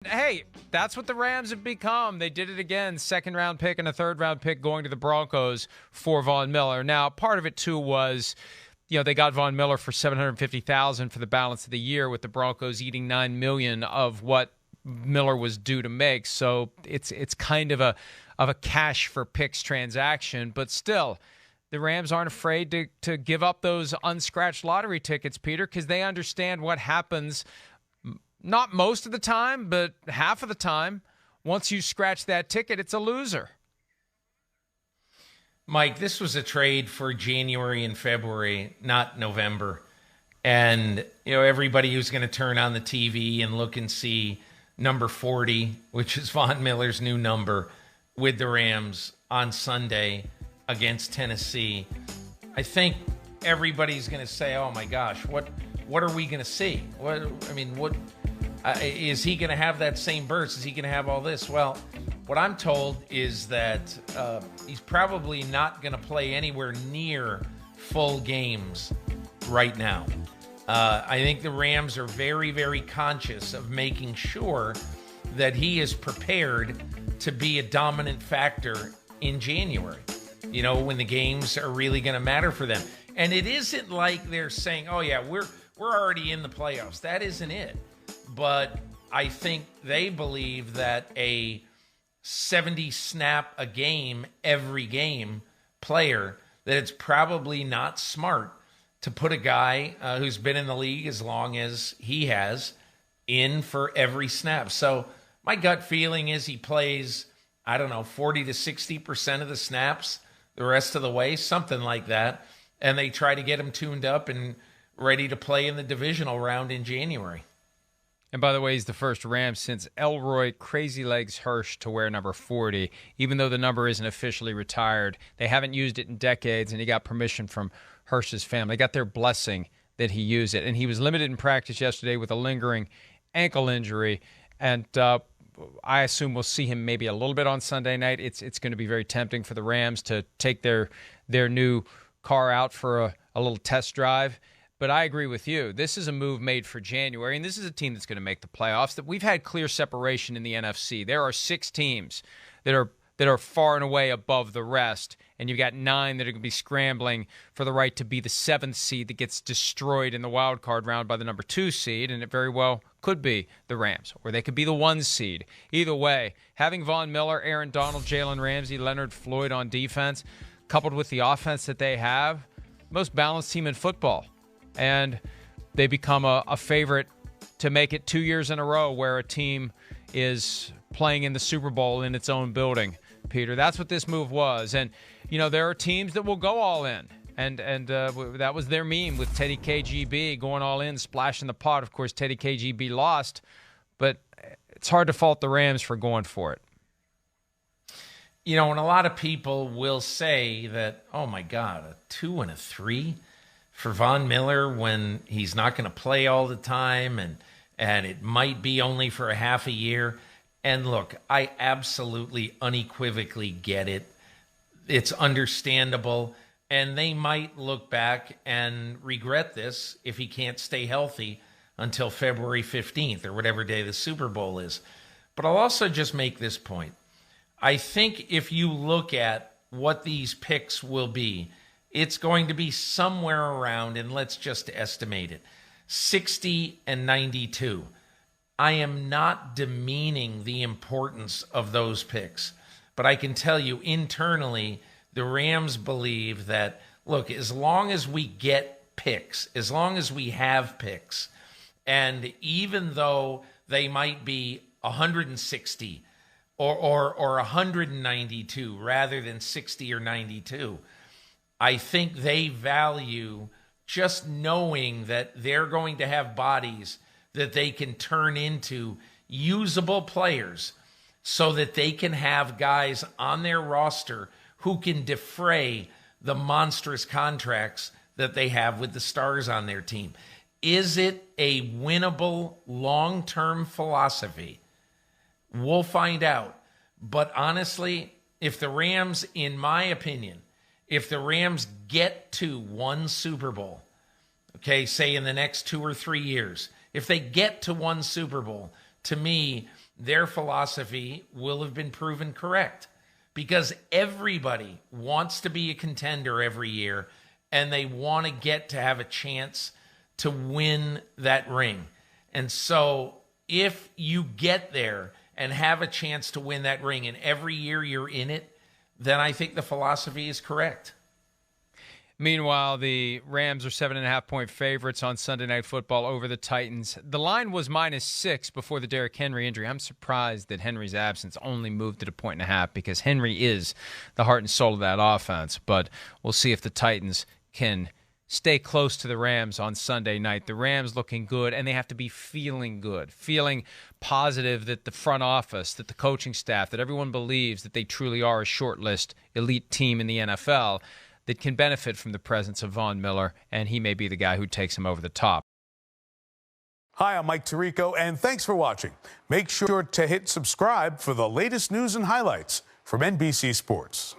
Hey, that's what the Rams have become. They did it again. Second-round pick and a third-round pick going to the Broncos for Von Miller. Now, part of it, too, was, they got Von Miller for $750,000 for the balance of the year, with the Broncos eating $9 million of what Miller was due to make. So it's kind of a cash for picks transaction. But still, the Rams aren't afraid to give up those unscratched lottery tickets, Peter, because they understand what happens. Not most of the time, but half of the time, once you scratch that ticket, it's a loser. Mike, this was a trade for January and February, not November. And, everybody who's going to turn on the TV and look and see number 40, which is Von Miller's new number, with the Rams on Sunday against Tennessee, I think everybody's going to say, oh my gosh, what are we going to see? Is he going to have that same burst? Is he going to have all this? Well, what I'm told is that he's probably not going to play anywhere near full games right now. I think the Rams are very, very conscious of making sure that he is prepared to be a dominant factor in January, when the games are really going to matter for them. And it isn't like they're saying, oh, yeah, we're already in the playoffs. That isn't it. But I think they believe that a 70 snap a game, every game player, that it's probably not smart to put a guy who's been in the league as long as he has in for every snap. So my gut feeling is he plays, 40 to 60% of the snaps the rest of the way, something like that. And they try to get him tuned up and ready to play in the divisional round in January. And by the way, he's the first Ram since Elroy Crazy Legs Hirsch to wear number 40, even though the number isn't officially retired. They haven't used it in decades, and he got permission from Hirsch's family. They got their blessing that he use it. And he was limited in practice yesterday with a lingering ankle injury. And I assume we'll see him maybe a little bit on Sunday night. It's going to be very tempting for the Rams to take their new car out for a little test drive. But I agree with you. This is a move made for January, and this is a team that's going to make the playoffs. That we've had clear separation in the NFC. There are 6 teams that are far and away above the rest, and you've got 9 that are going to be scrambling for the right to be the 7th seed that gets destroyed in the wild card round by the number 2 seed, and it very well could be the Rams, or they could be the 1 seed. Either way, having Von Miller, Aaron Donald, Jalen Ramsey, Leonard Floyd on defense, coupled with the offense that they have, most balanced team in football. And they become a favorite to make it 2 years in a row where a team is playing in the Super Bowl in its own building, Peter. That's what this move was. And, there are teams that will go all in. And that was their meme with Teddy KGB going all in, splashing the pot. Of course, Teddy KGB lost. But it's hard to fault the Rams for going for it. And a lot of people will say that, oh, my God, a 2 and a 3 for Von Miller when he's not going to play all the time and it might be only for a half a year. And look, I absolutely unequivocally get it. It's understandable. And they might look back and regret this if he can't stay healthy until February 15th or whatever day the Super Bowl is. But I'll also just make this point. I think if you look at what these picks will be, it's going to be somewhere around, and let's just estimate it, 60 and 92. I am not demeaning the importance of those picks, but I can tell you internally, the Rams believe that, look, as long as we get picks, as long as we have picks, and even though they might be 160 or 192 rather than 60 or 92, I think they value just knowing that they're going to have bodies that they can turn into usable players so that they can have guys on their roster who can defray the monstrous contracts that they have with the stars on their team. Is it a winnable long-term philosophy? We'll find out. But honestly, if the Rams, in my opinion, if the Rams get to 1 Super Bowl, okay, say in the next 2 or 3 years, if they get to 1 Super Bowl, to me, their philosophy will have been proven correct, because everybody wants to be a contender every year, and they want to get to have a chance to win that ring. And so if you get there and have a chance to win that ring, and every year you're in it, then I think the philosophy is correct. Meanwhile, the Rams are 7.5-point favorites on Sunday Night Football over the Titans. The line was -6 before the Derrick Henry injury. I'm surprised that Henry's absence only moved it 1.5 because Henry is the heart and soul of that offense. But we'll see if the Titans can stay close to the Rams on Sunday night. The Rams looking good, and they have to be feeling good, feeling positive that the front office, that the coaching staff, that everyone believes that they truly are a short-list elite team in the NFL that can benefit from the presence of Von Miller, and he may be the guy who takes him over the top. Hi, I'm Mike Tirico, and thanks for watching. Make sure to hit subscribe for the latest news and highlights from NBC Sports.